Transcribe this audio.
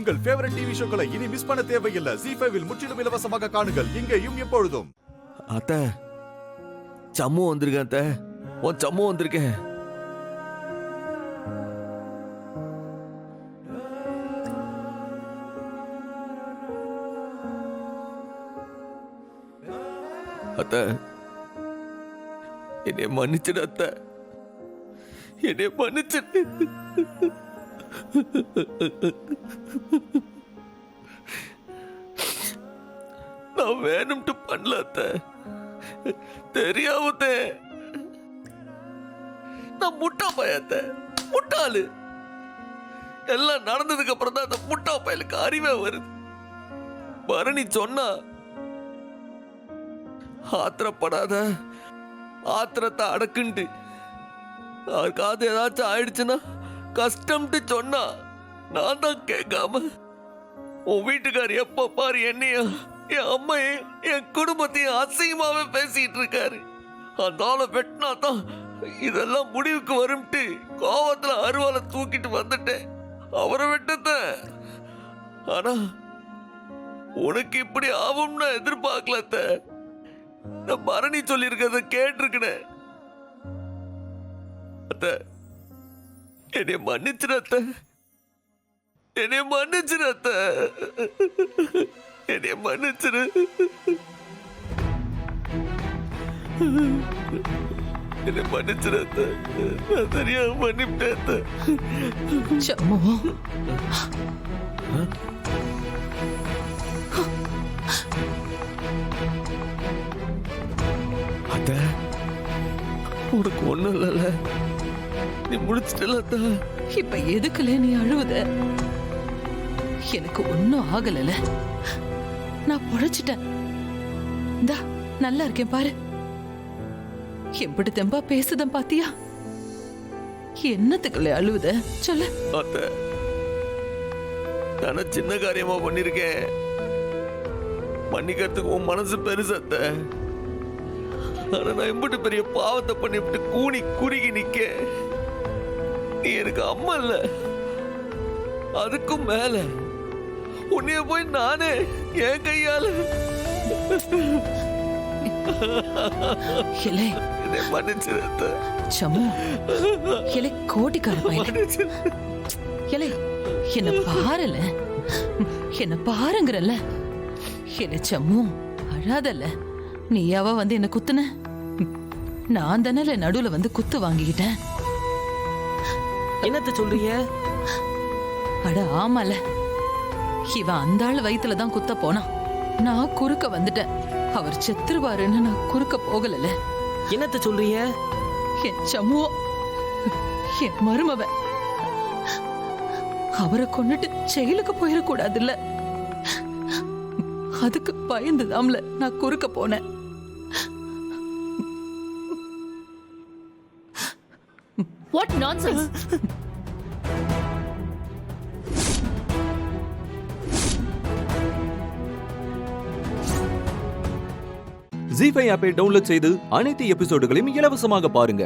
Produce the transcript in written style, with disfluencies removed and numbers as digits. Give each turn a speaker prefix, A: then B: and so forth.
A: உங்கள் favourite TV ஷோக்களை இனி miss பண்ண தேவையில்லை. ZEE5 இல் முற்றிலும் இலவசமாக காணுங்கள். இங்கேயும் எப்பொழுதும்.
B: அத்தை, சம்மு வந்திருக்கேன் அத்தை. உன் சம்மு வந்திருக்கேன். அத்தை, என்னை மன்னிச்சிடு அத்தை, என்னை மன்னிச்சிடு. நான் வேணும்ட்டு பண்ணல அத்தை, தெரியாமத்தே. நான் முட்டா பயத்த முட்டாளு. எல்லாம் நடந்ததுக்கு அப்புறம் தான் அந்த முட்டா பயலுக்கு அறிவே வருது. பரணி சொன்னா, ஆத்திரப்படாத, ஆத்திரத்தை அடக்குண்டு, யாருக்காவது ஏதாச்சும் ஆயிடுச்சுன்னா கஷ்டம்ட்டு சொன்னா நான் தான் கேட்காம உன் வீட்டுக்கார் எப்ப பாரு என்னையா என் அம்மையும் என் குடும்பத்தையும் அசிங்கமாவே பேசிட்டு இருக்காரு. அதனால வெட்டினா தான் இதெல்லாம் முடிவுக்கு வரும்ட்டு கோவத்துல அருவாலை தூக்கிட்டு வந்துட்டேன். அவரை வெட்டத்த. ஆனா உனக்கு இப்படி ஆகும்னு எதிர்பார்க்கலத்த. நான் பரணி சொல்லியிருக்கிறத கேட்டிருக்கேன். அத்த, என்னை மன்னிச்சிரு அத்த, என்னை மன்னிச்சிரு அத்த, என்னை மன்னிச்சிரு. என்னை மன்னிச்சிரு அத்த, நான் தெரியாம மன்னிப்பிட்டேன் அத்த.
C: சம்மு,
B: அத்த, உனக்கு ஒண்ணும் இல்லைல்ல, நீ முடிச்சிட்டல அத்த.
C: இப்ப எதுக்குல நீ அழுவுத? எனக்கு ஒன்னும் ஆகல. நான் பொழைச்சிட்டேன். இந்தா நல்லா இருக்கேன் பாரு. எப்படி தெம்பா பேசுதம் பாத்தியா? என்னத்துக்குள்ள அழுவுத சொல்ல?
B: அத்த, நான் சின்ன காரியமா பண்ணிருக்கேன். மன்னிக்கிறதுக்கு உன் மனசு பெருசு அத்த. ஆனா நான் எம்பிட்டு பெரிய பாவத்தை பண்ணிவிட்டு கூனி குறுகி நிக்க. நீ எனக்கு அம்மா இல்ல, அதுக்கும் மேல உன்னைய போய் நானே என் கையால என்னை மன்னிச்சிரு அத்த.
C: சம்மு, இலை கோட்டிக்கார பையன். இலை என்ன பாருல, என்ன பாருங்கறல்ல. இலை சம்மு, அழாதல்ல. நீயாவா வந்து என்ன குத்துன? நான் தானே நடுவுல வந்து குத்து வாங்கிக்கிட்டேன்.
D: என்னத்த சொல்றீங்க?
C: அட ஆமால, இவன் அந்த ஆள் வயித்துல தான் குத்த போனான். நான் குறுக்க வந்துட்டேன். அவர் செத்துருவாருன்னு நான் குறுக்க போகல.
D: என்னத்த சொல்றீங்க?
C: என் சம்முவோ, என் மருமவன், அவரை கொன்னுட்டு ஜெயிலுக்கு போயிடக்கூடாதுல்ல. அதுக்கு பயந்துதாம்ல நான் குறுக்க போனேன்.
E: What nonsense!
F: ZEE5 ஆப்பை டவுன்லோட் செய்து அனைத்து எபிசோடுகளையும் இலவசமாக பாருங்க.